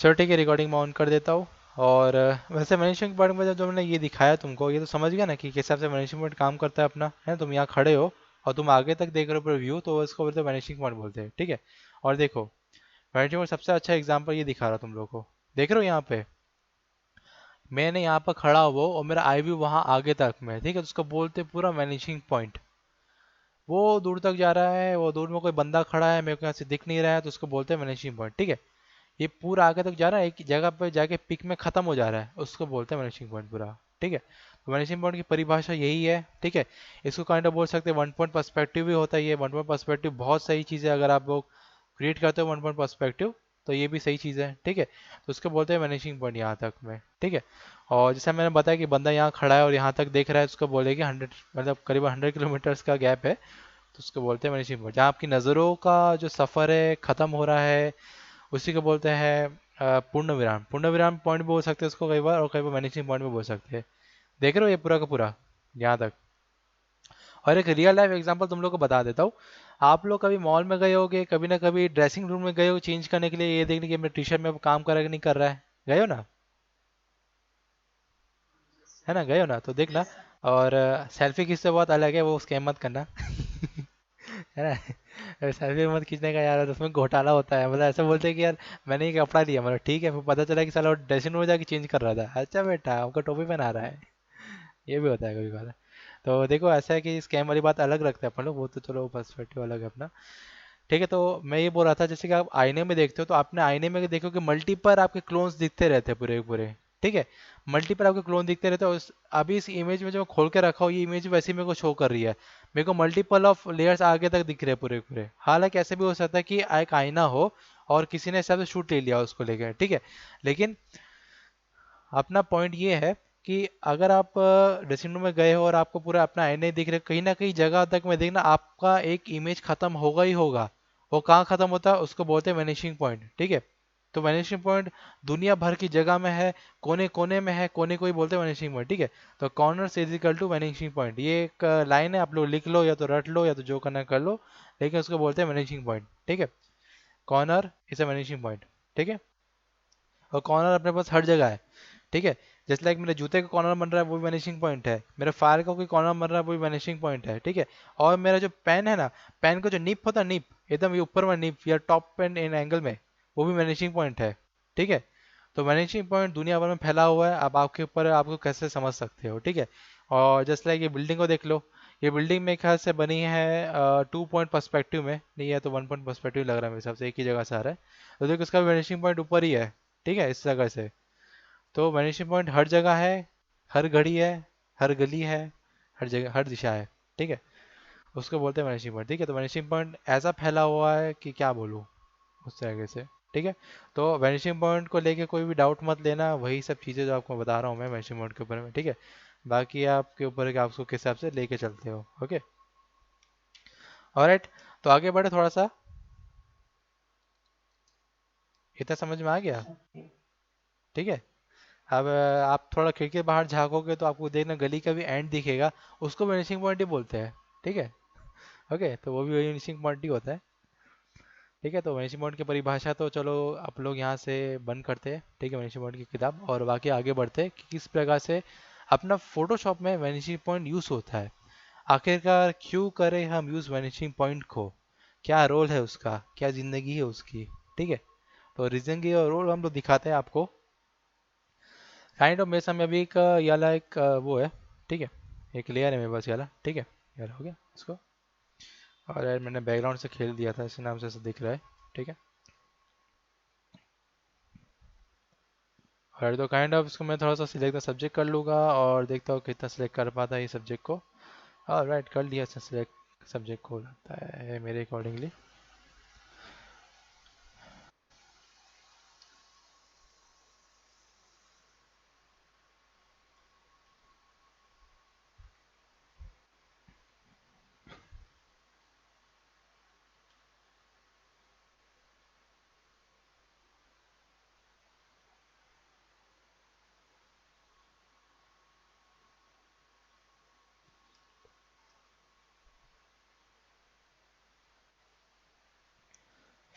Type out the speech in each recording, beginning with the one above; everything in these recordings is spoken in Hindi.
चलो ठीक है, रिकॉर्डिंग मैं ऑन कर देता हूँ। और वैसे मैनेजमेंट पॉइंट में जो मैंने ये दिखाया तुमको, ये तो समझ गया ना कि किस हिसाब से मैनेजमेंट पॉइंट काम करता है अपना, है। तुम यहाँ खड़े हो और तुम आगे तक देख रहे हो पूरा व्यू, तो इसको बोलते हैं मैनेजमेंट पॉइंट बोलते हैं, ठीक है। और देखो, मैनेजमेंट पॉइंट सबसे अच्छा एग्जाम्पल ये दिखा रहा तुम लोग को, देख रहे हो यहाँ पे। मैंने यहाँ पर खड़ा हुआ और मेरा आई व्यू वहाँ आगे तक में, ठीक है, तो उसको बोलते हैं पूरा मैनेजिंग पॉइंट। वो दूर तक जा रहा है, वो दूर में कोई बंदा खड़ा है, मेरे को यहाँ से दिख नहीं रहा है, तो उसको बोलते हैं मैनेजिंग पॉइंट, ठीक है। ये पूरा आगे तक जा रहा है, एक जगह पे जाके पिक में खत्म हो जा रहा है, उसको बोलते हैं वैनिशिंग पॉइंट पूरा, ठीक है। तो वैनिशिंग पॉइंट की परिभाषा यही है, ठीक है। इसको काइंड ऑफ बोल सकते हैं वन पॉइंट पर्सपेक्टिव भी होता है। ये वन पॉइंट पर्सपेक्टिव बहुत सही चीज़ है, अगर आप लोग क्रिएट करते हो वन पॉइंट पर्सपेक्टिव, तो ये भी सही चीज़ है, ठीक है। तो उसको बोलते हैं वैनिशिंग पॉइंट यहाँ तक में, ठीक है। और जैसे मैंने बताया कि बंदा यहाँ खड़ा है और यहाँ तक देख रहा है, उसको बोलेगी 100, मतलब करीबन 100 किलोमीटर्स का गैप है, तो उसको बोलते हैं वैनिशिंग पॉइंट। जहाँ आपकी नज़रों का जो सफ़र है ख़त्म हो रहा है, उसी को बोलते हैं पूर्ण विराम। पूर्ण विराम पॉइंट भी बोल सकते हैं उसको कई बार, और कई बार मैनेजिंग पॉइंट भी बोल सकते हैं। देख रहे हो ये पूरा का पूरा यहाँ तक। और एक रियल लाइफ एग्जांपल तुम लोग को बता देता हूँ। आप लोग कभी मॉल में गए होगे, कभी ना कभी ड्रेसिंग रूम में गए हो चेंज करने के लिए, ये देखने कि मेरे टी शर्ट में काम कर रहा है कि नहीं कर रहा है, गए हो ना, है ना, गए हो ना, तो देखना। और सेल्फी खींचते बहुत अलग है, वो स्कैम मत करना। है ना। सेल्फी मत खींचने का यार, उसमें घोटाला होता है, मतलब ऐसा बोलते हैं कि यार मैंने ये कपड़ा लिया, मतलब ठीक है, फिर पता चला कि साला ड्रेसिंग रूम में जाके चेंज कर रहा था। अच्छा बेटा आपका टोपी पहना रहा है। ये भी होता है कभी कभार। तो देखो ऐसा है कि स्कैम वाली बात अलग रखते हैं अपन लोग, वो तो चलो पर्सपेक्टिव अलग है अपना, ठीक है। तो मैं ये बोल रहा था, जैसे कि आप आईने में देखते हो, तो आपने आईने में देखो कि मल्टीपल आपके क्लोन्स दिखते रहते हैं पूरे के पूरे, ठीक है। मल्टीपल आपके क्लोन दिखते रहते हैं, और अभी इस इमेज में जो मैं खोल के रखा हूँ, ये इमेज वैसे ही मेरे को शो कर रही है। मेरे को मल्टीपल ऑफ लेयर्स आगे तक दिख रहे हैं पूरे के पूरे। हालांकि ऐसे भी हो सकता है कि एक आईना हो और किसी ने हिसाब से शूट ले लिया उसको लेकर, ठीक है। लेकिन अपना पॉइंट ये है कि अगर आप ड्रेसिंग रूम में गए हो और आपको पूरा अपना आईने दिख रहे, कहीं ना कहीं जगह तक में देखना आपका एक इमेज खत्म होगा ही होगा। वो कहाँ खत्म होता है, उसको बोलते हैं वैनिशिंग पॉइंट, ठीक है। तो वैनिशिंग पॉइंट दुनिया भर की जगह में है, कोने कोने में है, कोने को ही बोलते हैं वैनिशिंग पॉइंट, ठीक है। तो कॉर्नर से इजिकल टू वैनिशिंग पॉइंट, ये एक लाइन है, आप लोग लिख लो या तो रट लो या तो जो करना है कर लो, लेकिन उसको बोलते हैं वैनिशिंग पॉइंट, ठीक है। Corner is a vanishing point, ठीक है। और कॉर्नर अपने पास हर जगह है, ठीक है। जैसे लाइक मेरे जूते का कॉर्नर बन रहा है वो भी वैनिशिंग पॉइंट है, मेरे फायर का कोई कॉर्नर बन रहा है वो भी वैनिशिंग पॉइंट है, ठीक है। और मेरा जो पेन है ना, पेन का जो निप होता है, निप एकदम ये ऊपर में निप या टॉप पेन इन एंगल में, वो भी वैनिशिंग पॉइंट है, ठीक है। तो वैनिशिंग पॉइंट दुनिया भर में फैला हुआ है, अब आपके ऊपर है आपको कैसे समझ सकते हो, ठीक है। और जस्ट लाइक ये बिल्डिंग को देख लो, ये बिल्डिंग मेरे ख्याल से बनी है 2 पॉइंट पर्सपेक्टिव में, नहीं है तो 1 पॉइंट पर्सपेक्टिव लग रहा है मेरे हिसाब से, एक ही जगह से आ रहा है। तो देखो इसका वैनिशिंग पॉइंट ऊपर ही है, ठीक है, इस जगह से। तो वैनिशिंग पॉइंट हर जगह है, हर घड़ी है, हर गली है, हर जगह हर दिशा है, ठीक है। उसको बोलते हैं वैनिशिंग पॉइंट, ठीक है। तो वैनिशिंग पॉइंट ऐसा फैला हुआ है कि क्या बोलूँ उस तरीके से, ठीक है। तो वैनिशिंग पॉइंट को लेके कोई भी डाउट मत लेना, वही सब चीज़ें जो आपको बता रहा हूँ मैं वैनिशिंग पॉइंट के ऊपर में, ठीक है। बाकी आपके ऊपर है कि आप उसको किस हिसाब से लेके चलते हो, ओके। ऑलराइट, तो आगे बढ़े थोड़ा सा, इतना समझ में आ गया, ठीक है। अब आप थोड़ा खिड़की के बाहर झाँकोगे तो आपको देखना गली का भी एंड दिखेगा, उसको वैनिशिंग पॉइंट ही बोलते हैं, ठीक है। ओके, तो वो भी वैनिशिंग पॉइंट ही होता है, ठीक है। तो वैनिशिंग पॉइंट की परिभाषा तो चलो आप लोग यहाँ से बंद करते हैं, ठीक है, वैनिशिंग पॉइंट की किताब, और बाकी आगे बढ़ते हैं कि किस प्रकार से अपना फोटोशॉप में वैनिशिंग पॉइंट यूज़ होता है। आखिरकार क्यों करें हम यूज़ वैनिशिंग पॉइंट को, क्या रोल है उसका, क्या ज़िंदगी है उसकी, ठीक है। तो रीजन की और रोल हम लोग दिखाते हैं आपको। काइंड ऑफ मेरे सामने अभी एक ये वाला एक वो है, ठीक है, एक लेयर है मेरे पास ये वाला, ठीक है। यार हो गया इसको, और यार मैंने बैकग्राउंड से खेल दिया था, इसी नाम से ऐसा दिख रहा है, ठीक है। और तो काइंड ऑफ इसको मैं थोड़ा सा सिलेक्ट सब्जेक्ट कर लूँगा और देखता हूँ कितना सिलेक्ट कर पाता है ये सब्जेक्ट को। और राइट कर लिया सिलेक्ट सब्जेक्ट को, लगता है मेरे अकॉर्डिंगली।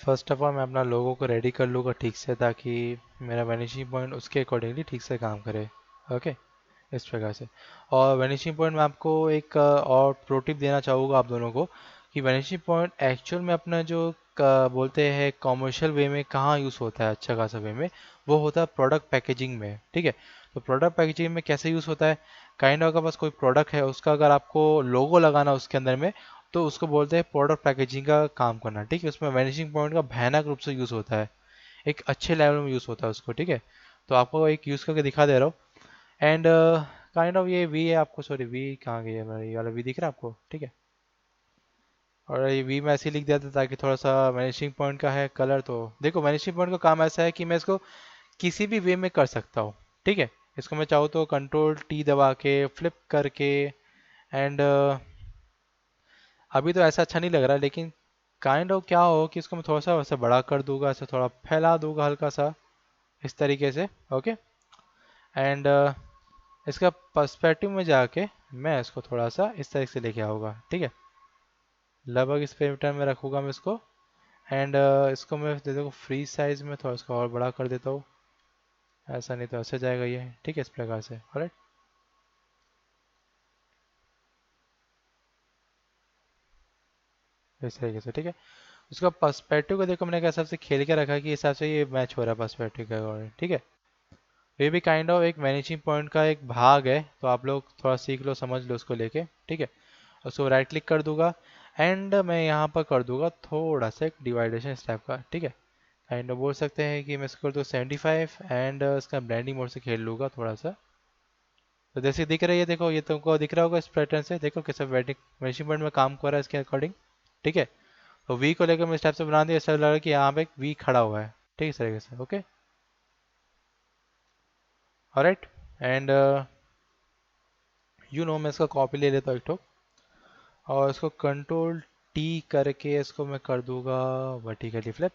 फर्स्ट ऑफ ऑल मैं अपना लोगो को रेडी कर लूँगा ठीक से, ताकि मेरा वैनिशिंग पॉइंट उसके अकॉर्डिंगली ठीक से काम करे। ओके, इस प्रकार से। और वैनिशिंग पॉइंट में आपको एक और प्रो टिप देना चाहूँगा आप दोनों को, कि वैनिशिंग पॉइंट एक्चुअल में अपना जो बोलते हैं कॉमर्शियल वे में कहाँ यूज़ होता है अच्छा खासा वे में, वो होता है प्रोडक्ट पैकेजिंग में। ठीक है, तो प्रोडक्ट पैकेजिंग में कैसे यूज़ होता है, काइंड ऑफ आपके पास कोई प्रोडक्ट है, उसका अगर आपको लोगो लगाना उसके अंदर में, तो उसको बोलते हैं प्रोडक्ट पैकेजिंग का काम करना। ठीक है, उसमें वैनिशिंग पॉइंट का भयानक रूप से यूज़ होता है, एक अच्छे लेवल में यूज़ होता है उसको। ठीक है, तो आपको एक यूज़ करके दिखा दे रहा हूँ। एंड काइंड ऑफ ये वी है आपको, सॉरी वी कहाँ गई है मेरा, ये वाला वी दिख रहा है आपको। ठीक है, और ये वी मैं ऐसे ही लिख दिया था ताकि थोड़ा सा वैनिशिंग पॉइंट का है कलर। तो देखो वैनिशिंग पॉइंट का काम ऐसा है कि मैं इसको किसी भी वे में कर सकता हूँ। ठीक है, इसको मैं चाहूँ तो कंट्रोल टी दबा के फ्लिप करके, एंड अभी तो ऐसा अच्छा नहीं लग रहा, लेकिन काइंड ऑफ क्या हो कि इसको मैं थोड़ा सा वैसे बड़ा कर दूंगा, ऐसे थोड़ा फैला दूंगा हल्का सा, इस तरीके से। ओके, एंड इसका पर्सपेक्टिव में जाके मैं इसको थोड़ा सा इस तरीके से लेके आऊँगा। ठीक है, लगभग इस पेरीमीटर में रखूँगा मैं इसको। एंड इसको मैं दे दूँगा फ्री साइज में, थोड़ा इसको और बड़ा कर देता हूँ, ऐसा नहीं तो ऐसे जाएगा ये। ठीक है, इस प्रकार से। ऑलराइट, इस तरीके से। ठीक है, उसका पर्सपेक्टिव को देखो मैंने कैसे हिसाब से खेल के रखा है कि इस हिसाब से ये मैच हो रहा है पर्सपेक्टिव के अकॉर्डिंग। ठीक है, ये भी काइंड ऑफ एक मैनेजिंग पॉइंट का एक भाग है, तो आप लोग थोड़ा सीख लो समझ लो उसको लेके। ठीक है, उसको राइट क्लिक कर दूंगा, एंड मैं यहाँ पर कर दूंगा थोड़ा सा एक डिवाइडेशन इस टाइप का। ठीक है, काइंड ऑफ बोल सकते हैं कि मैं इसको कर दूँ 75, एंड इसका ब्लेंडिंग मोड से खेल लूँगा थोड़ा सा। तो जैसे दिख रही है, देखो ये तुमको दिख रहा होगा इस पैटर्न से, देखो कैसे मैनेजिंग पॉइंट में काम कर रहा है इसके अकॉर्डिंग। ठीक है, तो वी को लेकर मैं इस टाइप से बना दिया, ऐसा लग रहा है कि यहाँ पे एक वी खड़ा हुआ है। ठीक है, इस तरीके से। ओके, ऑलराइट, एंड मैं इसका कॉपी ले लेता हूँ एक ठो, और इसको कंट्रोल टी करके इसको मैं कर दूंगा वर्टिकली फ्लिप,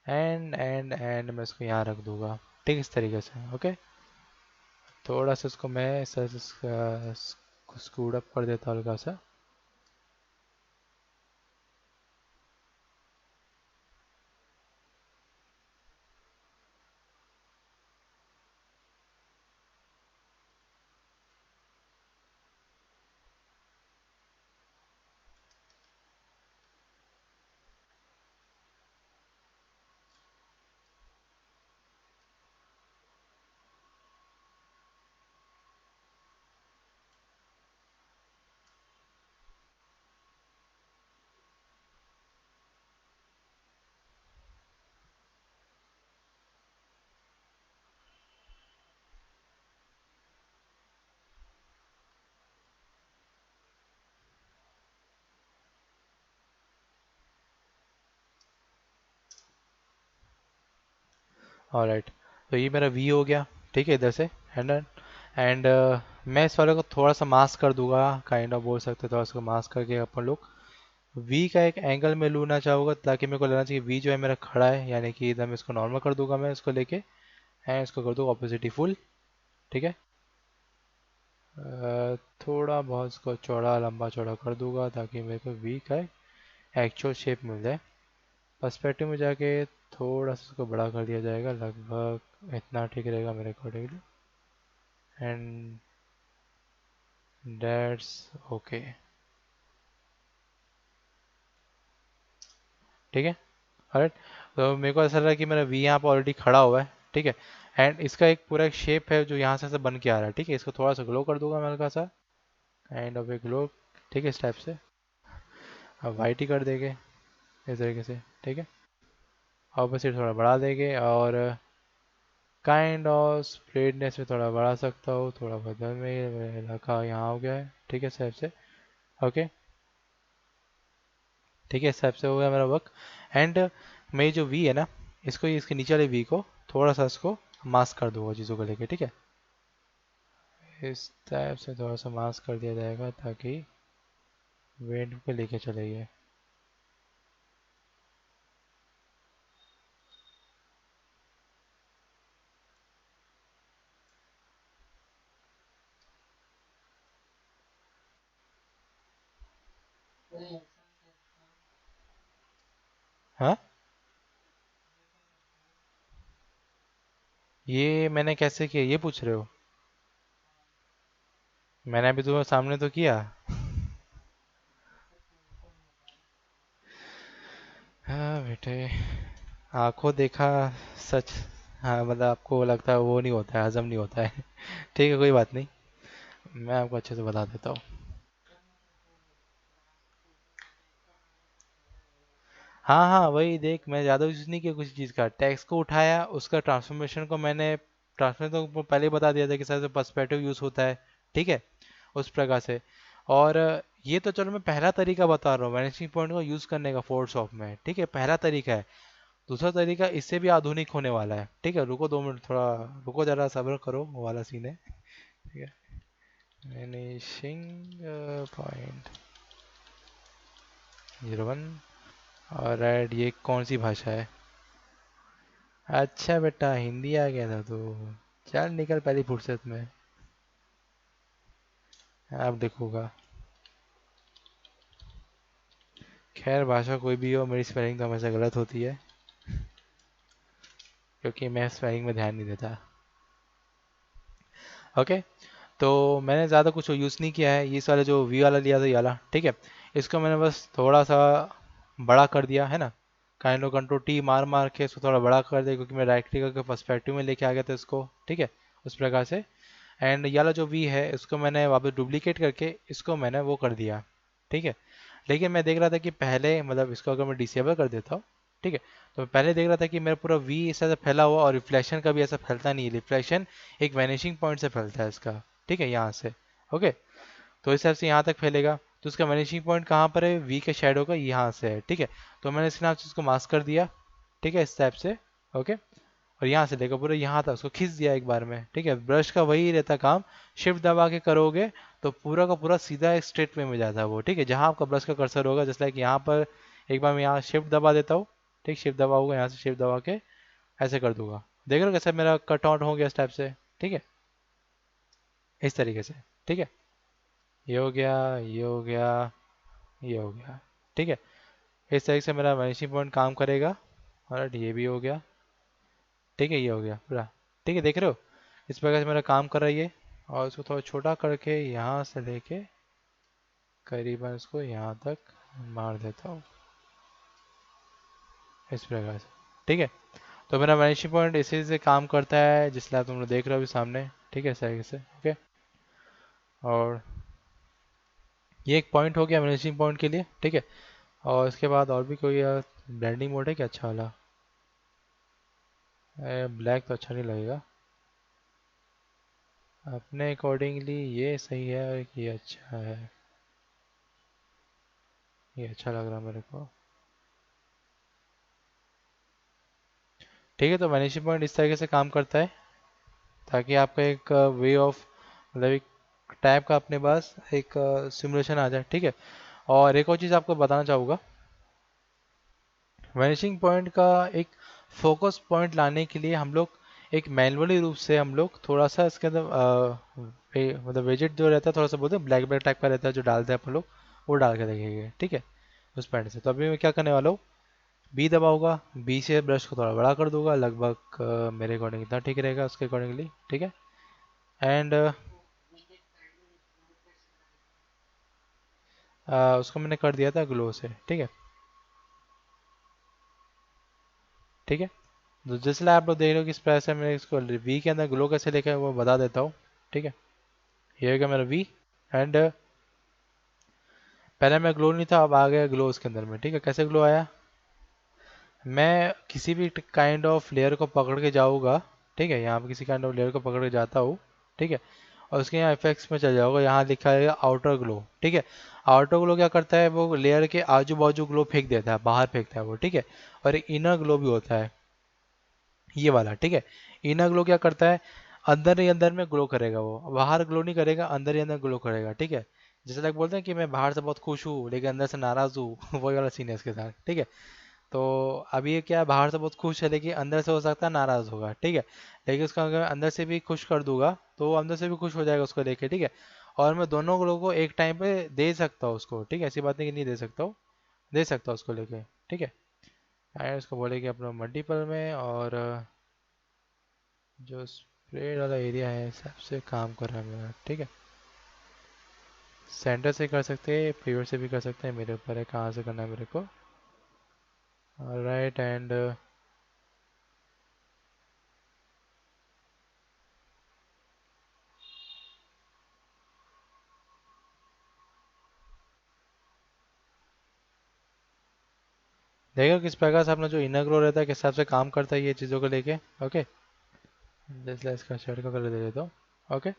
एंड मैं इसको यहाँ रख दूंगा। ठीक है, इस तरीके से। ओके, थोड़ा सा इसको मैं स्क्रूड अप कर देता हूँ हल्का सा। ऑलराइट, तो ये मेरा वी हो गया। ठीक है, इधर से एंड एंड मैं इस वाले को थोड़ा सा मास्क कर दूंगा, काइंड ऑफ बोल सकते हो, थोड़ा सा मास्क करके अपन लोग वी का एक एंगल में लूना चाहूँगा, ताकि मेरे को लगना चाहिए वी जो है मेरा खड़ा है, यानी कि इधर मैं इसको नॉर्मल कर दूंगा मैं इसको लेके, एंड इसको कर दूंगा ऑपोजिटी फुल। ठीक है, थोड़ा बहुत इसको चौड़ा लंबा चौड़ा कर दूंगा, ताकि मेरे को वी का एक्चुअल शेप मिल जाए। पर्सपेक्टिव में जाके थोड़ा सा इसको बड़ा कर दिया जाएगा, लगभग इतना ठीक रहेगा मेरे अकॉर्डिंगली, एंड दैट्स ओके। ठीक है, राइट, तो मेरे को ऐसा लग रहा है कि मेरा वी यहाँ पर ऑलरेडी खड़ा हुआ है। ठीक है, एंड इसका एक पूरा एक शेप है जो यहाँ से बन के आ रहा है। ठीक है, इसको थोड़ा सा ग्लो कर दूंगा मैं हल्का सा, एंड ऑफ ए ग्लो। ठीक है, इस टाइप से अब वाइट ही कर देंगे इस तरीके से। ठीक है, ऑपोजिट थोड़ा बढ़ा देंगे, और काइंड ऑफ स्प्रेडनेस में थोड़ा बढ़ा सकता हूँ, थोड़ा बदल में रखा यहाँ हो गया है। ठीक है, इस टाइप से। ओके, ठीक है, इस टाइप से हो गया मेरा वर्क। एंड मेरी जो वी है ना, इसको इसके नीचे वाले वी को थोड़ा सा इसको मास्क कर दूंगा चीज़ों को लेके। ठीक है, इस टाइप से थोड़ा सा मास्क कर दिया जाएगा, ताकि वेट पे लेके चलेंगे। हाँ, ये मैंने कैसे किया ये पूछ रहे हो? मैंने अभी तुम्हें सामने तो किया। हाँ बेटे, आंखों देखा सच। हाँ मतलब आपको लगता है वो नहीं होता है, हजम नहीं होता है। ठीक है, कोई बात नहीं, मैं आपको अच्छे से बता देता हूँ। हाँ हाँ, वही देख, मैं ज़्यादा यूज़ नहीं किया कुछ चीज़ का, टेक्स्ट को उठाया, उसका ट्रांसफॉर्मेशन को मैंने ट्रांसफॉर्मेशन तो पहले ही बता दिया था कि कैसे पर्सपेक्टिव यूज़ होता है। ठीक है, उस प्रकार से। और ये तो चलो मैं पहला तरीका बता रहा हूँ वैनिशिंग पॉइंट को यूज़ करने का फोटोशॉप में। ठीक है, पहला तरीका है। दूसरा तरीका इससे भी आधुनिक होने वाला है। ठीक है, रुको 2 मिनट, थोड़ा रुको, ज़रा सब्र करो, वो वाला सीन है। ठीक है, वैनिशिंग पॉइंट 01। और ये कौन सी भाषा है? अच्छा बेटा, हिंदी आ गया था तो चल निकल पहली फुर्सत में। अब देखूंगा। खैर, भाषा कोई भी हो, मेरी स्पेलिंग तो हमेशा गलत होती है, क्योंकि मैं स्पेलिंग में ध्यान नहीं देता। ओके, तो मैंने ज़्यादा कुछ यूज़ नहीं किया है, ये वाला जो वी वाला लिया था ये वाला। ठीक है, इसको मैंने बस थोड़ा सा बड़ा कर दिया है ना, काइंड ऑफ कंट्रोल टी मार मार के इसको थोड़ा बड़ा कर दिया, क्योंकि मैं राइट क्लिक के पर्सपेक्टिव में लेके आ गया था इसको। ठीक है, उस प्रकार से। एंड ये वाला जो वी है इसको मैंने वापस डुप्लीकेट करके इसको मैंने वो कर दिया। ठीक है, लेकिन मैं देख रहा था कि पहले मतलब इसको अगर मैं डिसेबल कर देता हूँ, ठीक है, तो मैं पहले देख रहा था कि मेरा पूरा वी ऐसा ऐसा फैला हुआ, और रिफ्लेक्शन का भी ऐसा फैलता नहीं है। रिफ्लेक्शन एक वैनिशिंग पॉइंट से फैलता है इसका। ठीक है, यहाँ से। ओके, तो इस हिसाब से यहाँ तक फैलेगा। तो उसका वैनिशिंग पॉइंट कहाँ पर है? वी के शेडो का यहाँ से है। ठीक है, तो मैंने इसके नाम से इसको मास्क कर दिया। ठीक है, इस टाइप से। ओके, और यहाँ से लेकर पूरा यहाँ तक उसको खींच दिया एक बार में। ठीक है, ब्रश का वही रहता काम, शिफ्ट दबा के करोगे तो पूरा का पूरा सीधा एक स्ट्रेट वे में जाता है वो। ठीक है, जहाँ आपका ब्रश का कर्सर होगा, जैसे लाइक यहाँ पर एक बार मैं यहाँ शिफ्ट दबा देता हूँ। ठीक, शिफ्ट दबाऊंगा, यहाँ से शिफ्ट दबा के ऐसे कर दूंगा। देख रहे हो कैसे मेरा कट आउट हो गया इस टाइप से? ठीक है, इस तरीके से। ठीक है, ये हो गया, ये हो गया, ये हो गया। ठीक है, इस तरीके से मेरा वैनिशिंग पॉइंट काम करेगा। और ये भी हो गया। ठीक है, ये हो गया पूरा। ठीक है, देख रहे हो इस प्रकार से मेरा काम कर रही है। और इसको थोड़ा छोटा करके यहाँ से लेके करीबन इसको यहाँ तक मार देता हूँ, इस प्रकार से। ठीक है, तो मेरा वैनिशिंग पॉइंट इसी से काम करता है, जिसलिए आप तुम लोग देख रहे हो अभी सामने। ठीक है, इस तरीके से। ओके, और ये एक पॉइंट हो गया वैनिशिंग पॉइंट के लिए। ठीक है, और इसके बाद और भी कोई ब्लेंडिंग मोड है क्या अच्छा वाला? ब्लैक तो अच्छा नहीं लगेगा। अपने अकॉर्डिंगली ये सही है, और ये अच्छा है, ये अच्छा लग रहा है मेरे को। ठीक है, तो वैनिशिंग पॉइंट इस तरीके से काम करता है, ताकि आपका एक वे ऑफ, मतलब एक टाइप का अपने पास एक सिमुलेशन आ जाए। ठीक है, और एक और चीज़ आपको बताना चाहूँगा, वैनिशिंग पॉइंट का एक फोकस पॉइंट लाने के लिए हम लोग एक मैनुअली रूप से हम लोग थोड़ा सा इसके अंदर मतलब वेजेट जो रहता है, थोड़ा सा बोलते हैं ब्लैक ब्लैक टाइप का रहता है जो डालते हैं अपन लोग, वो डाल के देखेंगे। ठीक है, उस पॉइंट से। तो अभी मैं क्या करने वाला हूँ, बी दबाऊंगा, बी से ब्रश को थोड़ा बड़ा कर दूंगा, लगभग मेरे अकॉर्डिंग इतना ठीक रहेगा उसके अकॉर्डिंगली। ठीक है, एंड उसको मैंने कर दिया था ग्लो से। ठीक है, ठीक है, तो जैसे आप लोग देख रहे हो कि इस प्रकार से मैं इसको वी के अंदर ग्लो कैसे लेकर वो बता देता हूँ। ठीक है, ये हो गया मेरा वी। एंड पहले मैं ग्लो नहीं था, अब आ गया ग्लो उसके अंदर में। ठीक है, कैसे ग्लो आया? मैं किसी भी काइंड ऑफ लेयर को पकड़ के जाऊँगा। ठीक है, यहाँ पे किसी काइंड ऑफ लेयर को पकड़ के जाता हूँ। ठीक है, और उसके यहाँ इफेक्ट्स में चल जाओगे, यहाँ लिखा है आउटर ग्लो। ठीक है, आउटर ग्लो क्या करता है, वो लेयर के आजू बाजू ग्लो फेंक देता है, बाहर फेंकता है वो। ठीक है, और एक इनर ग्लो भी होता है ये वाला। ठीक है, इनर ग्लो क्या करता है, अंदर ही अंदर में ग्लो करेगा, वो बाहर ग्लो नहीं करेगा, अंदर ही अंदर ग्लो करेगा। ठीक है, जैसे लाइक बोलते हैं कि मैं बाहर से बहुत खुश हूँ लेकिन अंदर से नाराज हूँ वही वाला सीन है इसके साथ। ठीक है, तो अभी ये क्या है, बाहर से बहुत खुश है लेकिन अंदर से हो सकता है नाराज होगा। ठीक है, लेकिन उसको अगर मैं अंदर से भी खुश कर दूंगा तो वो अंदर से भी खुश हो जाएगा उसको लेके। ठीक है, और मैं दोनों लोगों को एक टाइम पे दे सकता हूँ उसको। ठीक है, ऐसी बात नहीं कि नहीं दे सकता हूँ, दे सकता हूँ उसको लेके। ठीक है, एंड इसको बोले कि अपना मल्टीपल में, और जो स्प्रेड वाला एरिया है सबसे काम कर रहा है मेरा, ठीक है। सेंटर से कर सकते हैं, पिवट से भी कर सकते हैं, मेरे ऊपर है कहाँ से करना है मेरे को। राइट एंड देखो किस प्रकार से अपना जो इनर ग्लो रहता है किस हिसाब से काम करता है ये चीज़ों को लेके। ओके, जैसे इसका शर्ट का कलर दे देता हूँ। ओके,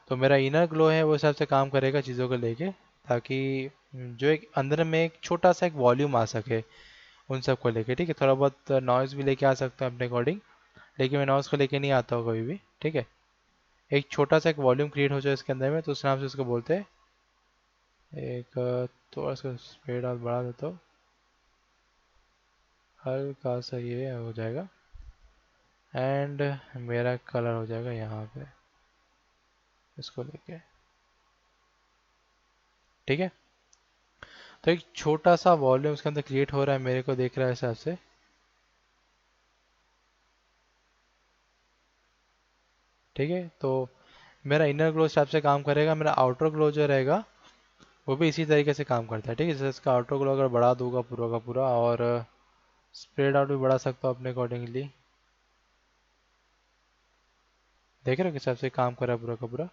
तो मेरा इनर ग्लो है वो हिसाब से काम करेगा चीज़ों को लेके, ताकि जो एक अंदर में एक छोटा सा एक वॉल्यूम आ सके उन सब को लेके, ठीक है। थोड़ा बहुत नॉइज़ भी लेके आ सकता हूँ अपने अकॉर्डिंग, लेकिन मैं नॉइज़ को लेके नहीं आता हूँ कभी भी, ठीक है। एक छोटा सा एक वॉल्यूम क्रिएट हो जाए इसके अंदर में, तो उस नाम से इसको बोलते हैं। एक थोड़ा सा स्पीड और बढ़ा देता हूँ, हल्का सा ये हो जाएगा, एंड मेरा कलर हो जाएगा यहाँ पे इसको लेके, ठीक है। तो एक छोटा सा वॉल्यूम इसके अंदर क्रिएट हो रहा है मेरे को देख रहा है हिसाब से, ठीक है। तो मेरा इनर ग्लो हिसाब से काम करेगा, मेरा आउटर ग्लो जो रहेगा वो भी इसी तरीके से काम करता है, ठीक है। जैसे इसका आउटर ग्लो अगर बढ़ा दूंगा पूरा का पूरा, और स्प्रेड आउट भी बढ़ा सकता हूँ अपने अकॉर्डिंगली, देख रहे हो किस हिसाब से काम कर रहा है पूरा का पूरा।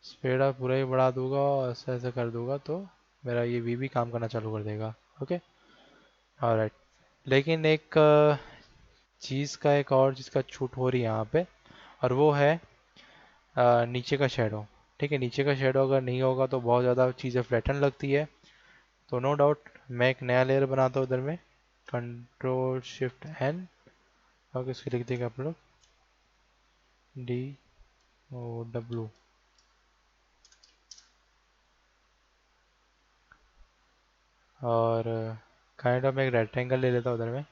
स्प्रेड आउट पूरा ही बढ़ा दूंगा और ऐसे ऐसे कर दूंगा तो मेरा ये वी भी काम करना चालू कर देगा। Okay, alright. लेकिन एक चीज़ का एक और चीज़ का छूट हो रही है यहाँ पे, और वो है नीचे का शेडो, ठीक है। नीचे का शेडो अगर नहीं होगा तो बहुत ज़्यादा चीज़ें फ्लैटन लगती है, तो नो डाउट मैं एक नया लेयर बनाता हूँ उधर में, कंट्रोल शिफ्ट एन, और इसके लिख देंगे आप लोग डी ओ डब्ल्यू, और काइंड ऑफ मैं एक रेक्टेंगल ले लेता हूँ उधर में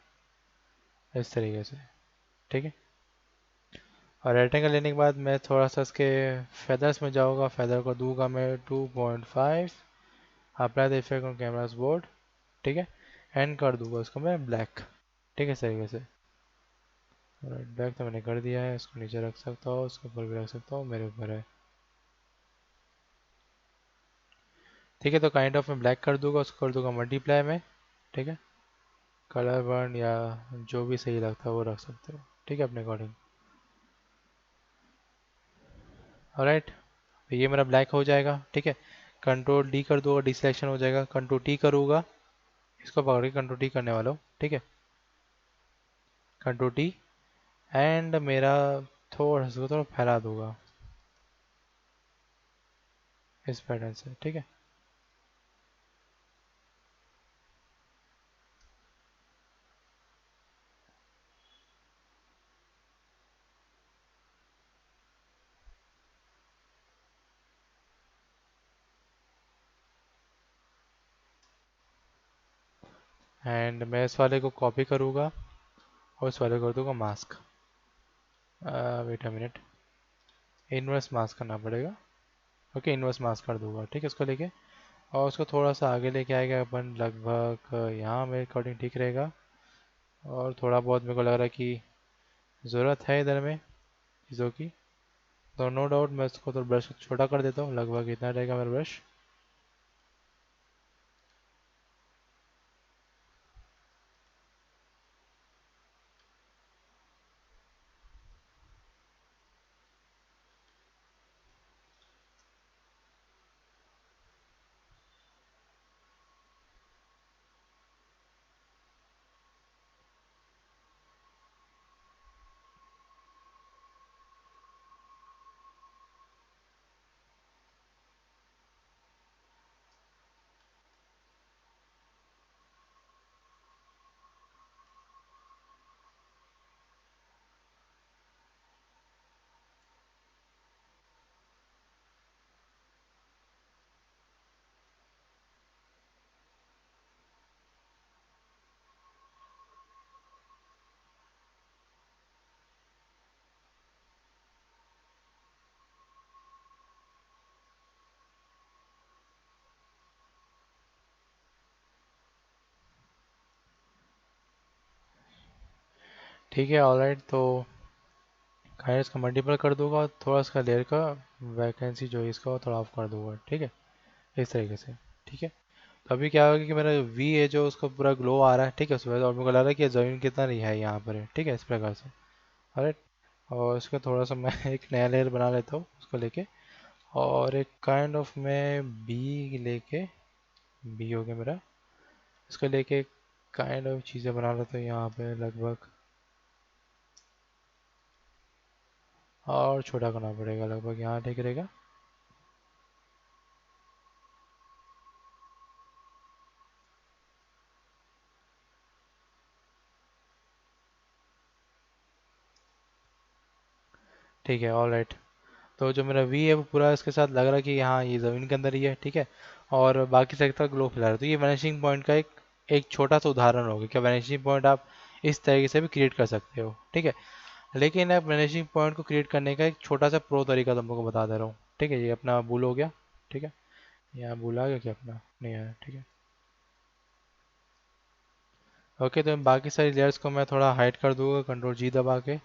इस तरीके से, ठीक है। और रेक्टेंगल लेने के बाद मैं थोड़ा सा इसके फेदर्स में जाऊँगा, फेदर को दूंगा मैं 2.5, apply the effect on cameras board, ठीक है। एंड कर दूंगा उसको मैं ब्लैक, ठीक है, इस तरीके से। ब्लैक तो मैंने कर दिया है, इसको नीचे रख सकता हूँ, उसके ऊपर भी रख सकता हूँ, मेरे ऊपर है, ठीक है। तो काइंड ऑफ मैं ब्लैक कर दूंगा, उसको कर दूंगा मल्टीप्लाई में, ठीक है। कलर बर्न या जो भी सही लगता है वो रख सकते हो, ठीक है, अपने अकॉर्डिंग। ऑलराइट, तो ये मेरा ब्लैक हो जाएगा, ठीक है। कंट्रोल डी कर दूंगा, डी सिलेक्शन हो जाएगा, कंट्रोल टी करूँगा, इसको पकड़ के कंट्रोल टी करने वाला हूँ, ठीक है। कंट्रोल टी, एंड मेरा थोड़ा सा थोड़ा फैला दूंगा इस पैटर्न से, ठीक है। एंड मैं इस वाले को कॉपी करूँगा और इस वाले को कर दूंगा mask. Wait a minute, inverse mask करना पड़ेगा। ओके, इनवर्स मास्क कर दूंगा, ठीक है, इसको लेके। और उसको थोड़ा सा आगे लेके आएगा अपन, लगभग यहाँ मेरे अकॉर्डिंग ठीक रहेगा। और थोड़ा बहुत मेरे को लग रहा है कि ज़रूरत है इधर में चीज़ों की, तो नो डाउट मैं उसको तो ब्रश छोटा कर देता हूँ, लगभग इतना रहेगा मेरा ब्रश। ठीक है, ऑलराइट। तो काइंड इसका मल्टीपल कर दूंगा और थोड़ा इसका लेयर का वैकेंसी जो है इसका वो थोड़ा ऑफ कर दूंगा, ठीक है, इस तरीके से। ठीक है, तो अभी क्या होगा कि मेरा वी है जो उसको पूरा ग्लो आ रहा है, ठीक है, उसमें और मेरे को लग रहा है कि ज़मीन कितना नहीं है यहाँ पर है, ठीक है, इस प्रकार से। अरे, और इसका थोड़ा सा मैं एक नया लेयर बना लेता हूँ उसको लेके, और एक काइंड ऑफ मैं बी लेके, बी हो गया मेरा, इसको लेके काइंड ऑफ चीज़ें बना लेता हूँ यहाँ पे लगभग, और छोटा करना पड़ेगा लगभग यहाँ ठीक रहेगा। ठीक है, ऑल राइट। तो जो मेरा वी है वो पूरा इसके साथ लग रहा है कि हाँ ये ज़मीन के अंदर ही है, ठीक है, और बाकी सेक्टर ग्लो फैला रहा है। तो ये वैनिशिंग पॉइंट का एक एक छोटा सा उदाहरण होगा कि वैनिशिंग पॉइंट आप इस तरीके से भी क्रिएट कर सकते हो, ठीक है। लेकिन अब वैनिशिंग पॉइंट को क्रिएट करने का एक छोटा सा प्रो तरीका तुमको बता दे रहा हूँ, ठीक है। ये अपना बुल हो गया, ठीक है, यहाँ बुल आ गया क्या अपना, नहीं आया, ठीक है। ओके, तो बाकी सारी लेयर्स को मैं थोड़ा हाइड कर दूंगा कंट्रोल जी दबा के,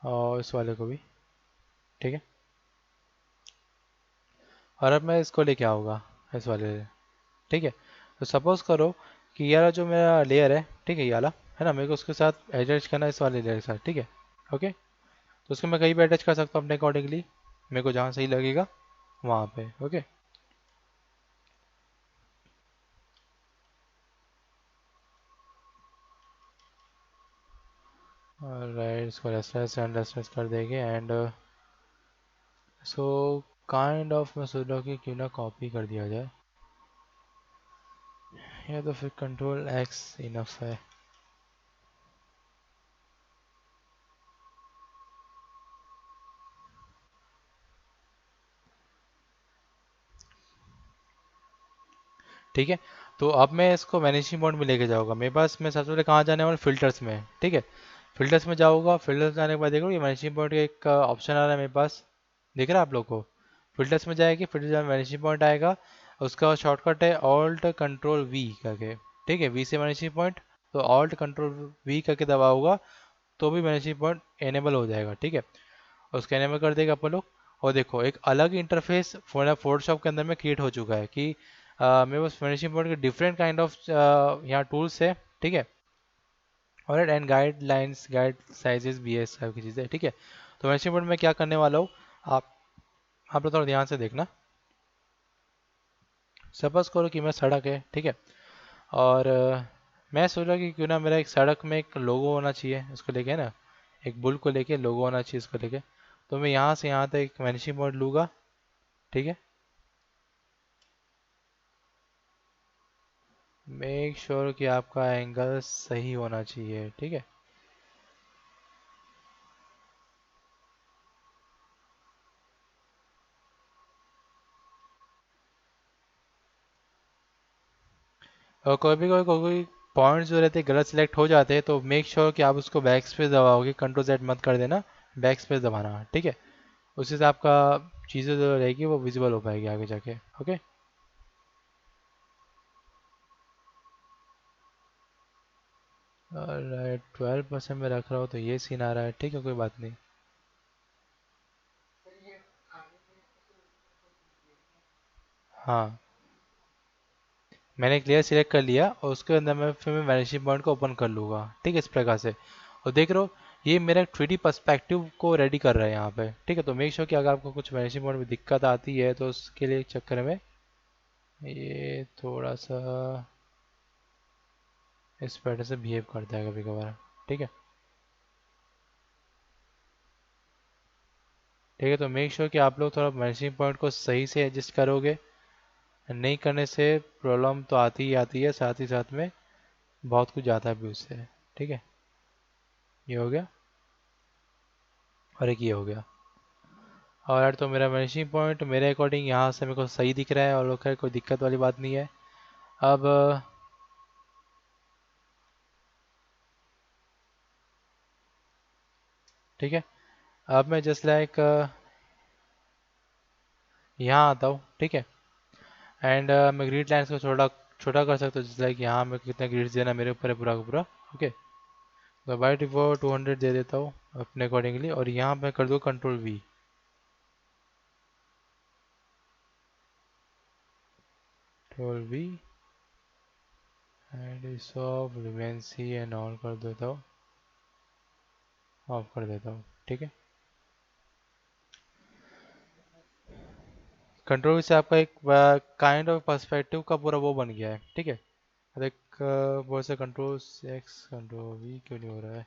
और इस वाले को भी, ठीक है। और अब मैं इसको लेके आऊँगा, इस वाले, ठीक है। तो सपोज करो कि ये वाला जो मेरा लेयर है, ठीक है, ये वाला है ना, मेरे को उसके साथ अटैच करना है इस वाले लेयर के साथ, ठीक है। ओके, तो उसको मैं कहीं भी अटैच कर सकता हूँ अपने अकॉर्डिंगली, मेरे को जहाँ सही लगेगा वहाँ पे। ओके, राइट, इसको रेस्टलेस एंड रेस्टलेस कर देंगे, एंड सो काइंड ऑफ मैं सोच रहा हूँ कि क्यों ना कॉपी कर दिया जाए, या तो फिर कंट्रोल एक्स इनफ है। ठीक है, तो अब मैं इसको मैनेजिंग मोड में लेके जाऊंगा। मेरे पास मैं सबसे पहले कहाँ जाने वाला, फिल्टर्स में, ठीक है। फिल्टर्स में जाऊंगा, फिल्टर्स जाने के बाद देखो ये मैनेजिंग पॉइंट का एक ऑप्शन आ रहा है मेरे पास, दिख रहा है आप लोग को। फिल्टर्स में जाएगी, फिल्टर में मैनेजिंग पॉइंट आएगा, उसका शॉर्टकट है ऑल्ट कंट्रोल वी करके, ठीक है, वी से मैनेजिंग पॉइंट। तो ऑल्ट कंट्रोल वी करके दबाऊंगा तो भी मैनेजिंग पॉइंट एनेबल हो जाएगा, ठीक है। और उसका एनेबल कर देगा अपन लोग, और देखो एक अलग इंटरफेस फोटोशॉप के अंदर में क्रिएट हो चुका है कि मेरे पास फिनिशिंग पॉइंट के डिफरेंट काइंड ऑफ यहाँ टूल्स है, ठीक है। और एंड गाइडलाइंस, गाइड साइजेस भी है, इस टाइप की चीज़ें, ठीक है। तो फिनिशिंग पॉइंट में क्या करने वाला हूँ, आप आप लोग थोड़ा ध्यान से देखना। सपोज करो कि मैं सड़क है, ठीक है, और मैं सोच रहा कि क्यों ना मेरा एक सड़क में एक लोगो होना चाहिए, उसको लेके ना, एक बुल को लेके लोगो होना चाहिए इसको लेके। तो मैं यहाँ से यहाँ तक एक वैनिशिंग पॉइंट लूँगा, ठीक है। मेक श्योर कि आपका एंगल सही होना चाहिए, ठीक है। और कोई पॉइंट्स जो रहते हैं गलत सिलेक्ट हो जाते हैं, तो मेक श्योर कि आप उसको बैक स्पेस दबाओगे, कंट्रोल जेड मत कर देना, बैक स्पेस दबाना, ठीक है। उससे से आपका चीज़ें जो रहेगी वो विजिबल हो पाएगी आगे जाके। ओके, राइट, 12% में रख रहा हूँ तो ये सीन आ रहा है, ठीक है, कोई बात नहीं। हाँ, मैंने एक लेयर सिलेक्ट कर लिया और उसके अंदर मैं फिर मैं वैनिशिंग पॉइंट को ओपन कर लूँगा, ठीक है, इस प्रकार से। और देख रहे हो ये मेरा 3D पर्सपेक्टिव को रेडी कर रहा है यहाँ पे, ठीक है। तो मेक श्योर कि अगर आपको कुछ वैनिशिंग पॉइंट में दिक्कत आती है तो उसके लिए चक्कर में ये थोड़ा सा इस पैटर्न से बिहेव करता है कभी कभार, ठीक है। ठीक है, तो मेक श्योर कि आप लोग थोड़ा वैनिशिंग पॉइंट को सही से एडजस्ट करोगे, नहीं करने से प्रॉब्लम तो आती ही आती है, साथ ही साथ में बहुत कुछ जाता भी उससे, ठीक है। ये हो गया, और एक ये हो गया। और यार तो मेरा वैनिशिंग पॉइंट मेरे अकॉर्डिंग यहाँ से मेरे को सही दिख रहा है, और लोग कोई दिक्कत वाली बात नहीं है। अब ठीक है, अब मैं जस्ट लाइक यहाँ आता हूँ, ठीक है। एंड मैं ग्रिड लाइन्स को छोटा छोटा कर सकता हूँ, जस्ट लाइक यहाँ मैं कितना ग्रिड्स देना मेरे ऊपर है पूरा का पूरा। ओके, तो बाई डिफॉल्ट 200 दे देता हूँ अपने अकॉर्डिंगली, और यहाँ मैं कर दूँ कंट्रोल वी एंड इस ऑफ रिवेंसी एंड ऑन कर देता हूँ, ऑफ कर देता हूँ। ठीक है, कंट्रोल से आपका एक काइंड ऑफ पर्सपेक्टिव का पूरा वो बन गया है। ठीक है, अब एक बहुत से कंट्रोल एक्स कंट्रोल वी क्यों नहीं हो रहा है।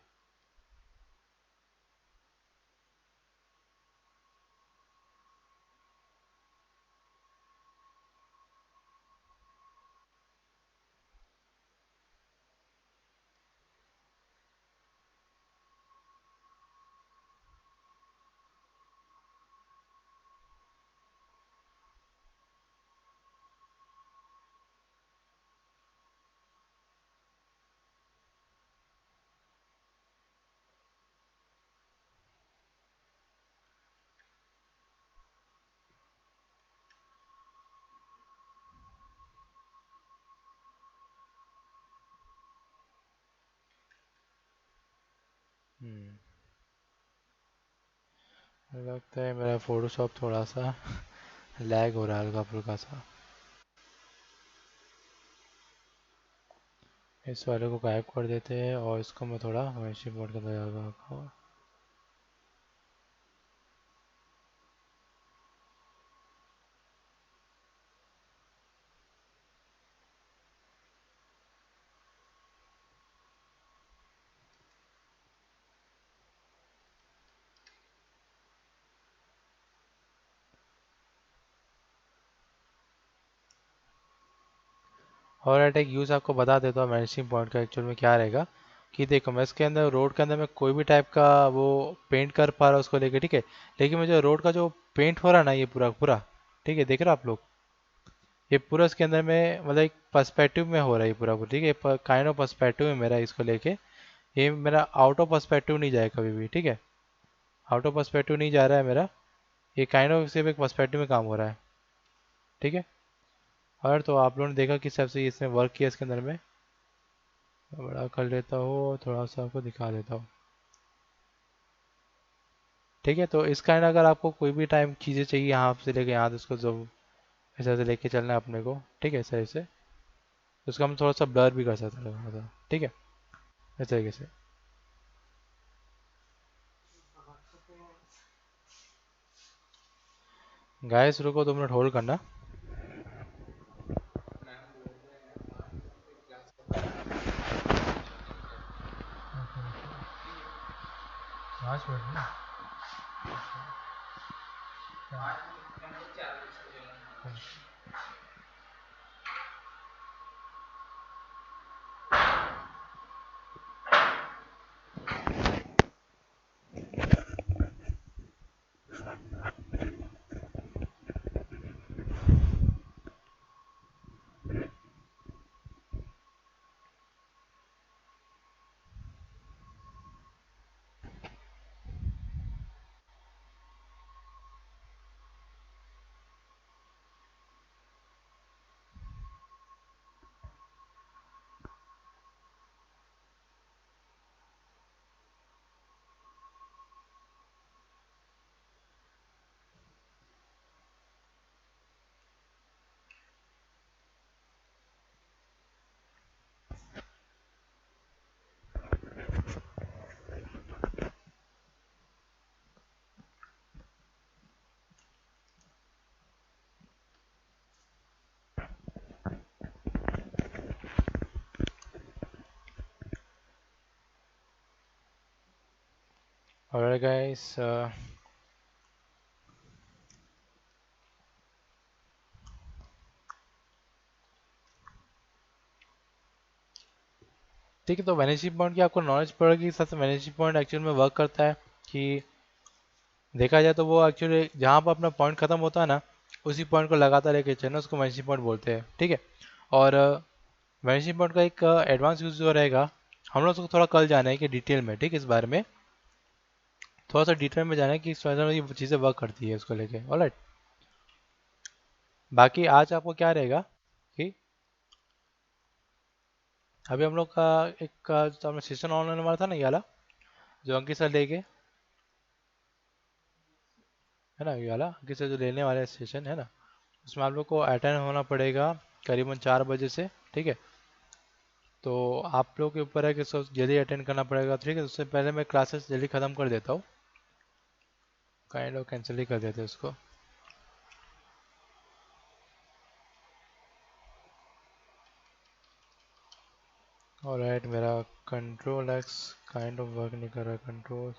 हम्म, लगता है मेरा फोटोशॉप थोड़ा सा लैग हो रहा है हल्का फुल्का सा। इस वाले को गायब कर देते हैं और इसको मैं थोड़ा वैसे मोड के अंदर रखा। और एट एक यूज़ आपको बता देता हूँ वैनिशिंग पॉइंट का एक्चुअल में क्या रहेगा। कि देखो मैं इसके अंदर रोड के अंदर मैं कोई भी टाइप का वो पेंट कर पा रहा हूँ उसको लेके। ठीक है, लेकिन मुझे रोड का जो पेंट हो रहा है ना ये पूरा पूरा, ठीक है देख रहे हो आप लोग, ये पूरा इसके अंदर में मतलब एक पर्सपेक्टिव में हो रहा है ये पूरा पूरा। ठीक है, काइंड ऑफ पर्सपेक्टिव है मेरा इसको लेके। ये मेरा आउट ऑफ पर्सपेक्टिव नहीं जाए कभी भी। ठीक है, आउट ऑफ पर्सपेक्टिव नहीं जा रहा है मेरा, ये काइंड ऑफ सिर्फ एक पर्सपेक्टिव में काम हो रहा है। ठीक है, और तो आप लोगों ने देखा किस हिसाब से इसने वर्क किया इसके अंदर में। बड़ा कर लेता हूँ, थोड़ा सा आपको दिखा देता हूँ। ठीक है, तो इस काइंड अगर आपको कोई भी टाइम चीज़ें चाहिए यहाँ से लेके यहाँ तक इसको जो ऐसे ऐसे लेके चलना है अपने को। ठीक है, ऐसे ऐसे तो उसका हम थोड़ा सा ब्लर भी कर सकते हैं थोड़ा सा। ठीक है, इस तरीके से। गाइस रुको 2 मिनट होल्ड करना। 5 मिनट ना। और गाइस ठीक है, तो वैनिशिंग पॉइंट की आपको नॉलेज पड़ेगी कि सबसे वैनिशिंग पॉइंट एक्चुअल में वर्क करता है कि देखा जाए तो वो एक्चुअली जहाँ पर अपना पॉइंट खत्म होता है ना उसी पॉइंट को लगातार लेके चलना उसको वैनिशिंग पॉइंट बोलते हैं। ठीक है, और वैनिशिंग पॉइंट का एक एडवांस यूज जो रहेगा हम लोग उसको थोड़ा कल जाना है कि डिटेल में। ठीक है, इस बारे में थोड़ा सा डिटेल में जाना है कि इस वजह से ये चीज़ें वर्क करती है उसको लेके। ऑलराइट, बाकी आज आपको क्या रहेगा कि अभी हम लोग का एक जो हमने सेशन ऑन होने वाला था ना, ये वाला जो अंकित सर लेके, है ना, ये वाला अंकित सर जो लेने वाले सेशन है ना, उसमें आप लोग को अटेंड होना पड़ेगा करीबन 4 बजे से, ठीक है। तो आप लोग के ऊपर है कि सब जल्दी अटेंड करना पड़ेगा, ठीक है। उससे पहले मैं क्लासेस जल्दी ख़त्म कर देता हूँ, काइंड ऑफ कैंसिल ही कर देते हैं उसको। ऑलराइट, मेरा control x kind of work नहीं कर रहा, कंट्रोल।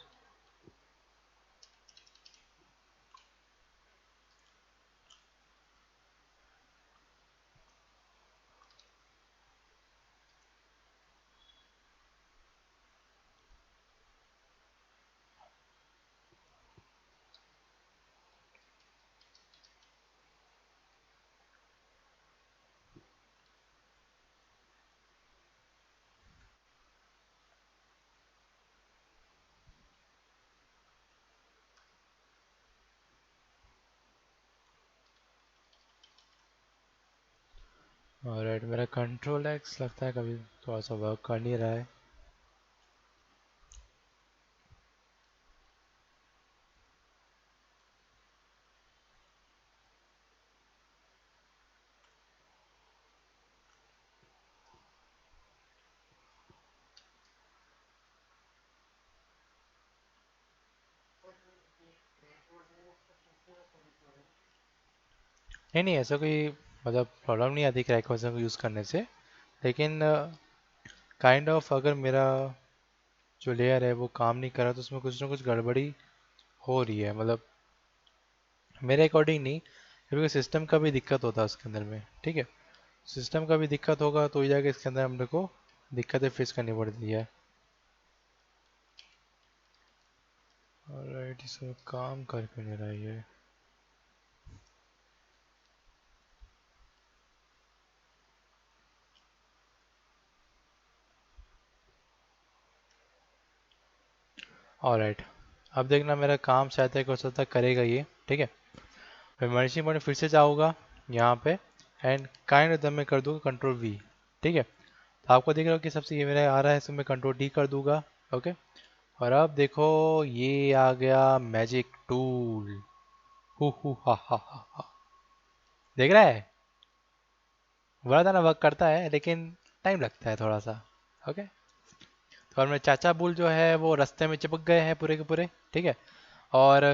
ऑलराइट, मेरा कंट्रोल एक्स लगता है कभी थोड़ा सा वर्क कर नहीं रहा है। नहीं नहीं, ऐसा कोई मतलब प्रॉब्लम नहीं आती क्रैक वर्जन को यूज़ करने से, लेकिन काइंड ऑफ अगर मेरा जो लेयर है वो काम नहीं कर रहा तो उसमें कुछ ना कुछ गड़बड़ी हो रही है, मतलब मेरे अकॉर्डिंग नहीं, क्योंकि सिस्टम का भी दिक्कत होता है उसके अंदर में, ठीक है। सिस्टम का भी दिक्कत होगा तो ही जाके इसके अंदर हम लोग को दिक्कतें फेस करनी पड़ती है। ऑलराइट, इसमें काम करके नहीं रहा है ये। ऑलराइट, अब देखना मेरा काम शायद तक हो सकता करेगा ये, ठीक है। मैं मर्जी पॉइंट फिर से जाऊँगा यहाँ पे, एंड काइंड एकदम में कर दूँगा कंट्रोल वी, ठीक है। तो आपको देख रहे हो कि सबसे ये मेरा आ रहा है, इसमें मैं कंट्रोल डी कर दूंगा, ओके। और अब देखो ये आ गया मैजिक टूल, हु हा, देख रहा है, बड़ा था ना, वर्क करता है लेकिन टाइम लगता है थोड़ा सा, ओके। तो और मेरे चाचा बुल जो है वो रास्ते में चिपक गए हैं पूरे के पूरे, ठीक है। और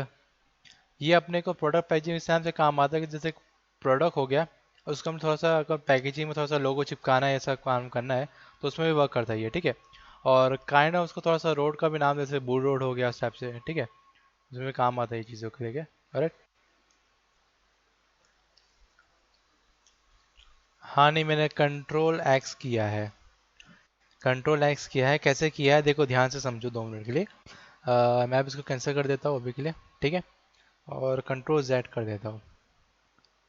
ये अपने को प्रोडक्ट पैकेजिंग इस टाइम से काम आता है कि जैसे प्रोडक्ट हो गया, उसको हम थोड़ा सा अगर पैकेजिंग में थोड़ा सा लोगो चिपकाना है, ऐसा काम करना है, तो उसमें भी वर्क करता है ये, ठीक है। और काइंड ऑफ उसको थोड़ा सा रोड का भी नाम, जैसे बुल रोड हो गया उस टाइप से, ठीक है। उसमें भी काम आता है ये चीज़ों के लिए, अरे। हाँ नहीं, मैंने कंट्रोल एक्स किया है, कंट्रोल एक्स किया है, कैसे किया है देखो ध्यान से समझो 2 मिनट के लिए। मैं अब इसको कैंसिल कर देता हूँ अभी के लिए, ठीक है। और कंट्रोल जेड कर देता हूँ,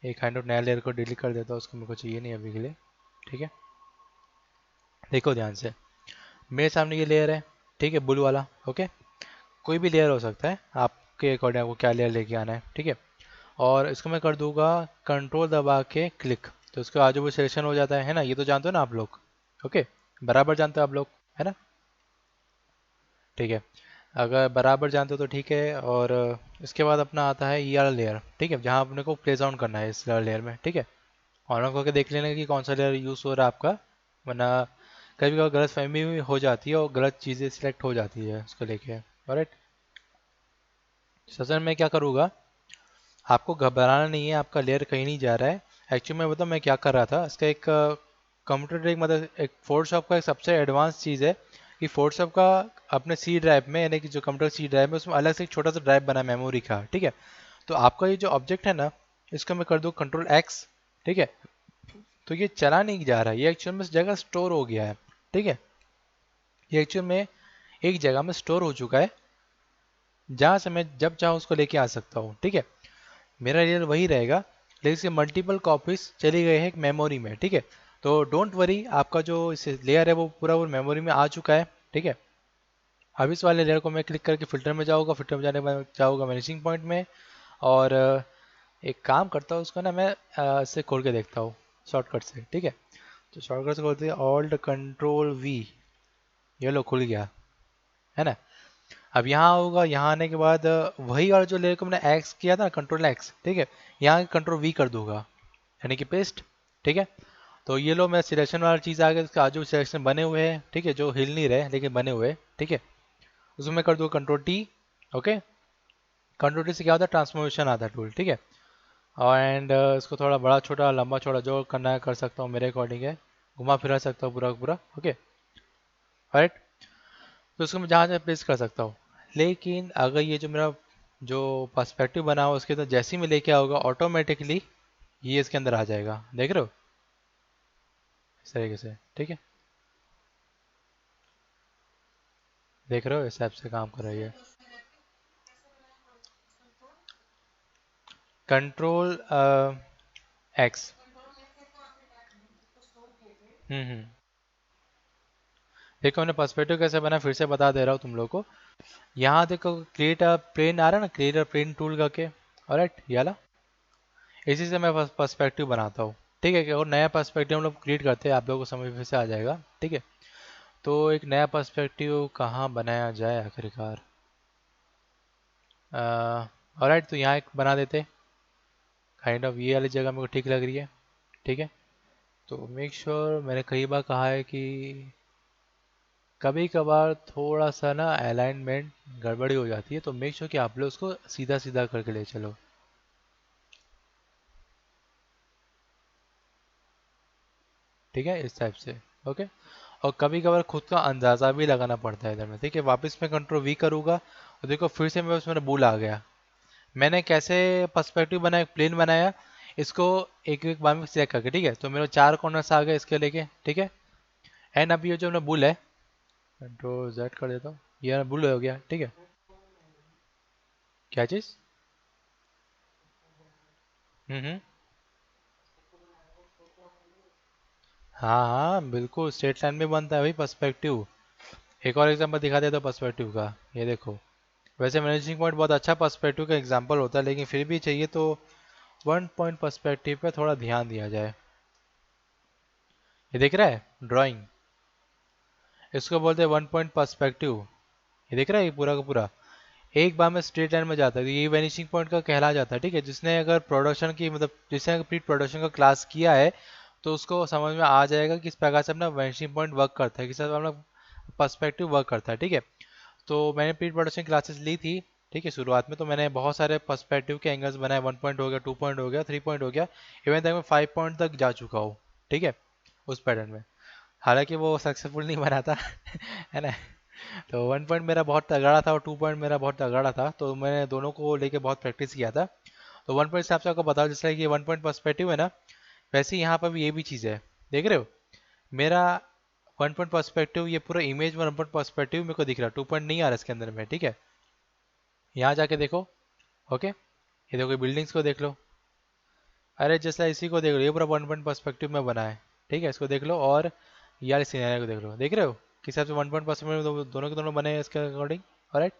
एक काइंड ऑफ नया लेयर को डिलीट कर देता हूँ, उसको मेरे को चाहिए नहीं अभी के लिए, ठीक है। देखो ध्यान से, मेरे सामने ये लेयर है, ठीक है, ब्लू वाला, ओके। कोई भी लेयर हो सकता है, आपके अकॉर्डिंग आपको क्या लेयर लेके आना है, ठीक है। और इसको मैं कर दूंगा कंट्रोल दबा के क्लिक, तो उसके आजू बाजू सिलेक्शन हो जाता है ना, ये तो जानते हो ना आप लोग, ओके। बराबर जानते हो आप लोग, है ना, ठीक है। अगर बराबर जानते हो तो ठीक है। और इसके बाद अपना आता है ये वाला लेयर, ठीक है, जहाँ अपने को प्लेस डाउन करना है इस लेयर में, ठीक है। ऑन ऑफ करके देख लेना कि कौन सा लेयर यूज़ हो रहा है आपका, वरना कभी कभी गलत फहमी भी हो जाती है और गलत चीज़ें सिलेक्ट हो जाती है उसको लेके, राइट। सर मैं क्या करूँगा, आपको घबराना नहीं है, आपका लेयर कहीं नहीं जा रहा है। एक्चुअली मैं बताऊँ मैं क्या कर रहा था, इसका एक कंप्यूटर एक मतलब एक फोटोशॉप का एक सबसे एडवांस चीज़ है कि फोटोशॉप का अपने सी ड्राइव में, यानी कि जो कंप्यूटर सी ड्राइव में, उसमें अलग से एक छोटा सा ड्राइव बना है मेमोरी का, ठीक है। तो आपका ये जो ऑब्जेक्ट है ना, इसको मैं कर दूँ कंट्रोल एक्स, ठीक है। तो ये चला नहीं जा रहा है, ये एक्चुअल में इस जगह स्टोर हो गया है, ठीक है। ये एक्चुअल में एक जगह में स्टोर हो चुका है, जहाँ से मैं जब चाहूँ उसको लेके आ सकता हूँ, ठीक है। मेरा लेयर वही रहेगा, लेकिन इसके मल्टीपल कॉपीज चली गई है एक मेमोरी में, ठीक है। तो डोंट वरी, आपका जो इस लेयर है वो पूरा वो मेमोरी में आ चुका है, ठीक है। अब इस वाले लेयर को मैं क्लिक करके फिल्टर में जाऊँगा, फिल्टर में जाने के बाद जाऊँगा मैनेजिंग पॉइंट में, और एक काम करता हूँ उसको ना मैं इससे खोल के देखता हूँ शॉर्टकट से, ठीक है। तो शॉर्टकट से बोलते हैं ऑल्ट कंट्रोल वी, ये लो खुल गया, है ना। अब यहाँ होगा, यहाँ आने के बाद वही वाला जो लेयर को मैंने एक्स किया था, कंट्रोल एक्स, ठीक है, यहाँ कंट्रोल वी कर दूंगा, यानी कि पेस्ट, ठीक है। तो ये लो, मैं सिलेक्शन वाला चीज़ आ गया, इसका आजू सिलेक्शन बने हुए हैं, ठीक है, जो हिल नहीं रहे लेकिन बने हुए हैं, ठीक है। उसमें मैं कर दूँगा control T, okay. Control T से क्या होता है, ट्रांसफॉर्मेशन आता है टूल, ठीक है। और एंड इसको थोड़ा बड़ा छोटा लंबा छोटा जो करना है कर सकता हूँ, मेरे अकॉर्डिंग है, घुमा फिरा सकता हूँ पूरा का पूरा, ओके, राइट। तो इसको मैं जहाँ जहाँ प्लेस कर सकता हूँ। लेकिन अगर ये जो मेरा जो पर्सपेक्टिव बना हुआ उसके अंदर जैसे ही मैं लेके आऊँगा ऑटोमेटिकली ये इसके अंदर आ जाएगा, देख रहे हो, इस तरीके से, ठीक है। देख रहे हो इस ऐप से काम कर रही है। Control X. हम्म। देखो मैंने पर्सपेक्टिव कैसे बना फिर से बता दे रहा हूँ तुम लोग को। यहाँ देखो क्रिएट अ प्लेन आ रहा है ना, क्रिएट अ प्लेन टूल करके, ऑलराइट, ये वाला, इसी से मैं पर्सपेक्टिव बनाता हूँ, ठीक है। कि और नया पर्सपेक्टिव हम लोग क्रिएट करते हैं, आप लोगों को समझ में फिर से आ जाएगा, ठीक है। तो एक नया पर्सपेक्टिव कहाँ बनाया जाए आखिरकार, ऑलराइट, तो यहाँ एक बना देते, काइंड ऑफ ये वाली जगह मेरे को ठीक लग रही है, ठीक है। तो मेक श्योर मैंने कई बार कहा है कि कभी कभार थोड़ा सा ना अलाइनमेंट गड़बड़ी हो जाती है, तो मेक श्योर कि आप लोग उसको सीधा सीधा करके ले चलो, ठीक है, इस टाइप से, ओके। और कभी कभार खुद का अंदाज़ा भी लगाना पड़ता है इधर में, ठीक है। वापस मैं कंट्रोल वी करूँगा और देखो फिर से मैं उसमें भूल आ गया। मैंने कैसे पर्सपेक्टिव बनाया, प्लेन बनाया, इसको एक एक बार में सिलेक्ट करके, ठीक है। तो मेरे चार कॉर्नर्स आ गए इसके लेके, ठीक है। एंड अब ये जो मैंने भूल है, कंट्रोल जेड कर देता हूँ, ये भूल हो गया, ठीक है। क्या चीज़? हम्म। हाँ हाँ बिल्कुल, स्ट्रेट लाइन में बनता है भाई पर्सपेक्टिव। एक और एग्जांपल दिखा देता हूँ पर्सपेक्टिव का, ये देखो। वैसे मैनेजिंग पॉइंट बहुत अच्छा पर्सपेक्टिव का एग्जांपल होता है, लेकिन फिर भी चाहिए तो वन पॉइंट पर्सपेक्टिव पे थोड़ा ध्यान दिया जाए। ये दिख रहा है ड्राइंग, इसको बोलते हैं वन पॉइंट पर्सपेक्टिव। ये दिख रहा है ये पूरा का पूरा एक बार में स्ट्रेट लाइन में जाता है, तो ये वैनिशिंग पॉइंट का कहला जाता है, ठीक है। जिसने अगर प्रोडक्शन की मतलब जिसने अगर प्री प्रोडक्शन का क्लास किया है तो उसको समझ में आ जाएगा कि इस प्रकार से अपना वैनिशिंग पॉइंट वर्क करता है, किस तरह से अपना पर्सपेक्टिव वर्क करता है, ठीक है। तो मैंने प्री प्रोडक्शन क्लासेस ली थी, ठीक है, शुरुआत में। तो मैंने बहुत सारे पर्सपेक्टिव के एंगल्स बनाए, 1 पॉइंट हो गया, 2 पॉइंट हो गया, 3 पॉइंट हो गया, इवन तक मैं 5 पॉइंट तक जा चुका हूँ, ठीक है, उस पैटर्न में। हालांकि वो सक्सेसफुल नहीं बना था है ना। तो 1 पॉइंट मेरा बहुत तगड़ा था और 2 पॉइंट मेरा बहुत तगड़ा था, तो मैंने दोनों को लेके बहुत प्रैक्टिस किया था। तो 1 पॉइंट हिसाब से आपको बताओ, जैसे कि 1 पॉइंट पर्सपेक्टिव है ना, वैसे ही यहाँ पर भी ये भी चीज़ है, देख रहे हो। मेरा 1 पॉइंट पर्सपेक्टिव, ये पूरा इमेज में 1 पॉइंट पर्सपेक्टिव मेरे को दिख रहा है, 2 पॉइंट नहीं आ रहा इसके अंदर में, ठीक है। यहाँ जाके देखो, ओके, ये देखो बिल्डिंग्स को देख लो, अरे जैसा इसी को देख लो, ये पूरा 1 पॉइंट पर्सपेक्टिव में बना है, ठीक है। इसको देख लो और यार सिनेरियो को देख लो, देख रहे हो किस हिसाब से 1 पॉइंट पर्सपेक्टिव दोनों के दोनों बने हैं इसके अकॉर्डिंग, ऑलराइट।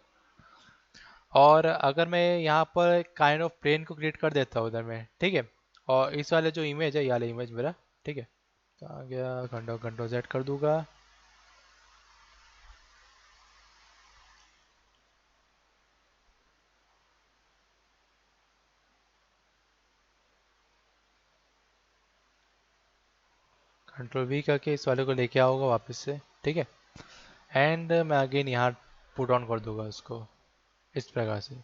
और अगर मैं यहाँ पर काइंड ऑफ प्लेन को क्रिएट कर देता हूँ उधर में, ठीक है। और इस वाले जो इमेज है, ये वाला इमेज मेरा, ठीक है, कहाँ गया, कंट्रोल कंट्रोल जेड कर दूंगा। कंट्रोल वी करके इस वाले को लेके आओगे वापस से, ठीक है। एंड मैं अगेन यहाँ पुट ऑन कर दूंगा उसको, इस प्रकार से।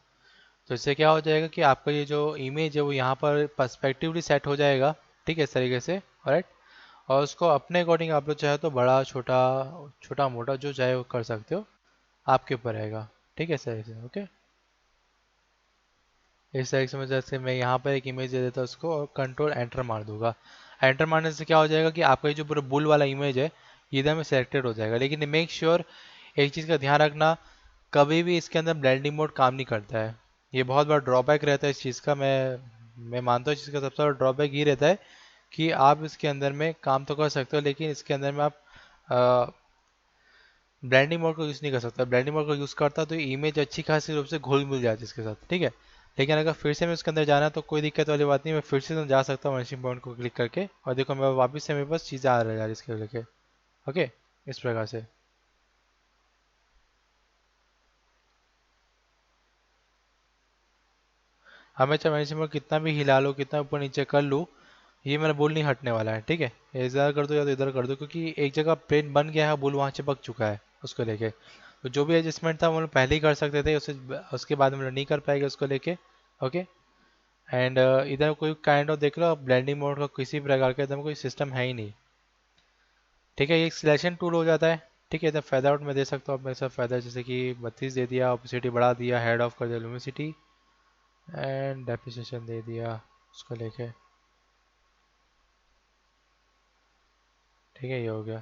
तो इससे क्या हो जाएगा कि आपका ये जो इमेज है वो यहाँ पर पर्सपेक्टिवली सेट हो जाएगा, ठीक है, इस तरीके से, ऑलराइट। और उसको अपने अकॉर्डिंग आप लोग चाहे तो बड़ा छोटा, छोटा मोटा जो चाहे वो कर सकते हो, आपके ऊपर रहेगा, ठीक है, सही से, ओके। इस तरीके से मैं, जैसे मैं यहाँ पर एक इमेज दे देता हूँ उसको और कंट्रोल एंटर मार दूंगा। एंटर मारने से क्या हो जाएगा कि आपका ये जो पूरा बुल वाला इमेज है ये इधर में सेलेक्टेड हो जाएगा। लेकिन मेक श्योर एक चीज़ का ध्यान रखना, कभी भी इसके अंदर ब्लेंडिंग मोड काम नहीं करता है। ये बहुत बड़ा ड्रॉबैक रहता है इस चीज़ का, मैं मानता हूँ इस चीज़ का सबसे बड़ा ड्रॉबैक ये रहता है कि आप इसके अंदर में काम तो कर सकते हो, लेकिन इसके अंदर में आप ब्लेंडिंग मोड को यूज़ नहीं कर सकता। ब्लेंडिंग मोड को यूज़ करता तो इमेज अच्छी खासी रूप से घुल मिल जाती है इसके साथ, ठीक है। लेकिन अगर फिर से मैं उसके अंदर जाना है तो कोई दिक्कत वाली बात नहीं, मैं फिर से तो जा सकता हूँ वनिशिंग पॉइंट को क्लिक करके, और देखो मैं वापस से मेरे पास चीज़ें आ रही है इसके लेके। ओके, इस प्रकार से। हमेशा वनिशिंग पॉइंट कितना भी हिला लो, कितना ऊपर नीचे कर लूँ, ये मेरा बुल नहीं हटने वाला है, ठीक है। ये इधर कर दो या तो इधर कर दो, क्योंकि एक जगह प्लेन बन गया है, बुल वहाँ चिपक चुका है उसको लेके। तो जो भी एडजस्टमेंट था वो हम लोग पहले ही कर सकते थे, उससे उसके बाद हम लोग नहीं कर पाएंगे उसको लेके। ओके। एंड इधर कोई काइंड ऑफ देख लो, ब्लेंडिंग मोड का किसी प्रकार का इधर कोई सिस्टम है ही नहीं, ठीक है। ये एक सिलेक्शन टूल हो जाता है, ठीक है। इधर फेदर आउट में दे सकता हूँ अपने सब फेदर, जैसे कि 32 दे दिया, ऑपोसिटी बढ़ा दिया, हेड ऑफ कर दिया लुमिसिटी, एंड डेप्रिसिएशन दे दिया उसको लेके, ठीक है। ये हो गया।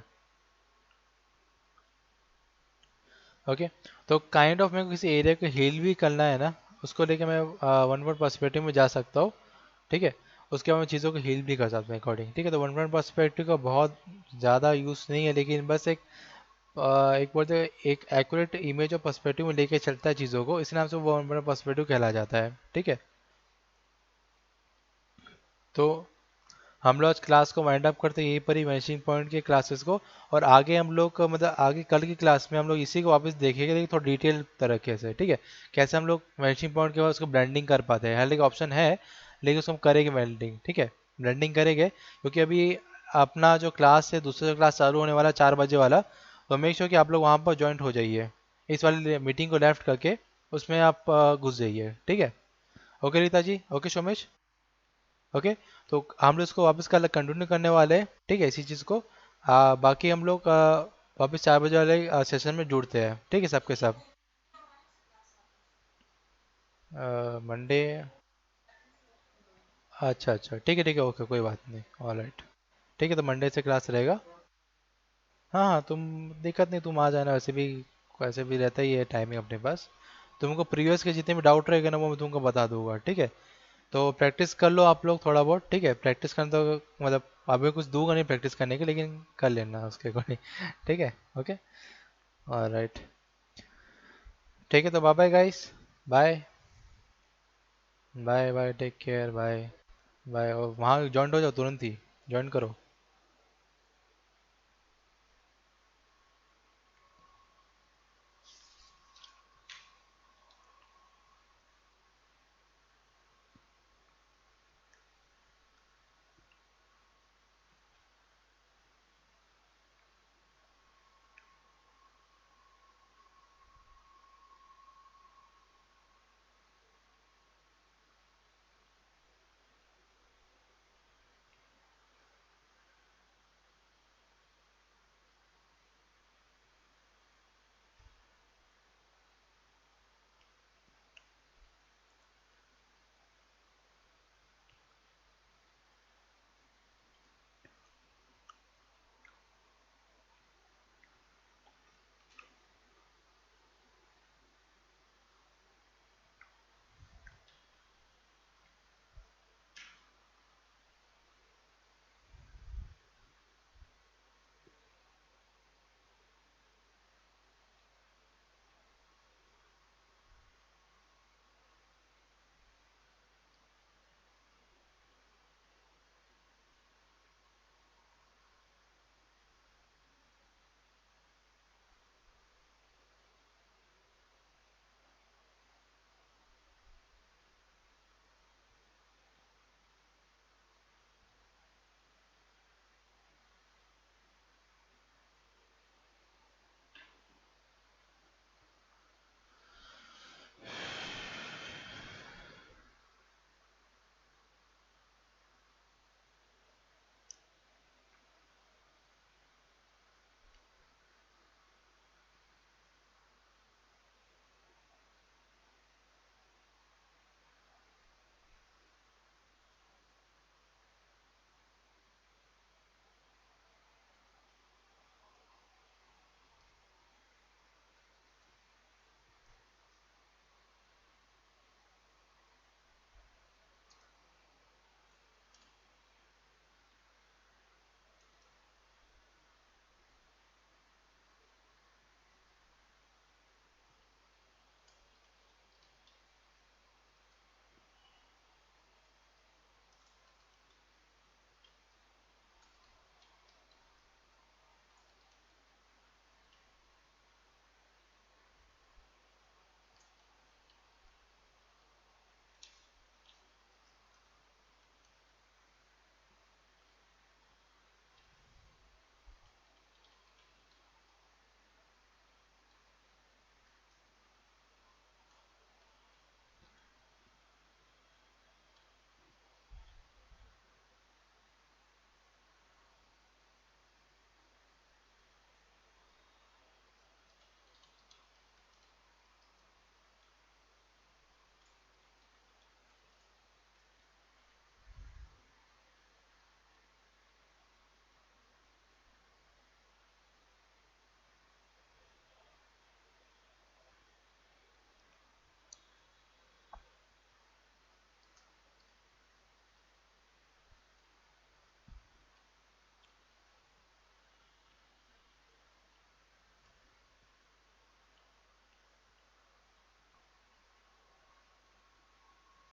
ओके। तो काइंड ऑफ मेरे को किसी एरिया को हील भी करना है ना, उसको लेके मैं वन वर्ड पर्सपेक्टिव में जा सकता हूँ, ठीक है। उसके बाद मैं चीज़ों को हील भी कर सकता हूँ अकॉर्डिंग, ठीक है। तो वन वर्ड पर्सपेक्टिव का बहुत ज़्यादा यूज़ नहीं है, लेकिन बस एक बोलते हैं एक एक्यूरेट इमेज और पर्सपेक्टिव में लेके चलता है चीज़ों को, इस नाम से वो वन वर्ड पर्सपेक्टिव कहला जाता है, ठीक है। तो हम लोग आज क्लास को वाइंड अप करते हैं यहीं पर ही, वैनिशिंग पॉइंट के क्लासेस को। और आगे हम लोग मतलब आगे कल की क्लास में हम लोग इसी को वापस देखेंगे, लेकिन थोड़ा डिटेल तरीके से, ठीक है। कैसे हम लोग वैनिशिंग पॉइंट के बाद उसको ब्लेंडिंग कर पाते हैं, हर एक ऑप्शन है, लेकिन उसको हम करेंगे ब्लेंडिंग, ठीक है। ब्लेंडिंग करेंगे, क्योंकि अभी अपना जो क्लास है दूसरा क्लास चालू होने वाला 4 बजे वाला, तो मेक श्योर कि आप लोग वहाँ पर ज्वाइंट हो जाइए, इस वाली मीटिंग को लेफ्ट करके उसमें आप घुस जाइए, ठीक है। Okay Rita ji, okay Somesh. Okay. तो हम लोग इसको वापस कल कंटिन्यू करने वाले हैं, ठीक है, इसी चीज़ को। बाकी हम लोग वापस 4 बजे वाले सेशन में जुड़ते हैं, ठीक है, सबके सब। मंडे। अच्छा अच्छा, ठीक है, ओके, कोई बात नहीं, ऑल राइट। ठीक है, तो मंडे से क्लास रहेगा। हाँ हाँ, तुम दिक्कत नहीं, तुम आ जाना, वैसे भी रहता ही है टाइमिंग अपने पास। तुमको प्रीवियस के जितने भी डाउट रहेगा ना वो मैं तुमको बता दूंगा, ठीक है। तो प्रैक्टिस कर लो आप लोग थोड़ा बहुत, ठीक है। प्रैक्टिस करना तो मतलब अभी कुछ दूंगा नहीं प्रैक्टिस करने के, लेकिन कर लेना उसके अकॉर्डिंग, ठीक है। Okay, alright. ठीक है, तो bye bye guys. Bye bye bye, take care, bye bye. और वहाँ ज्वाइन हो जाओ तुरंत ही, ज्वाइन करो।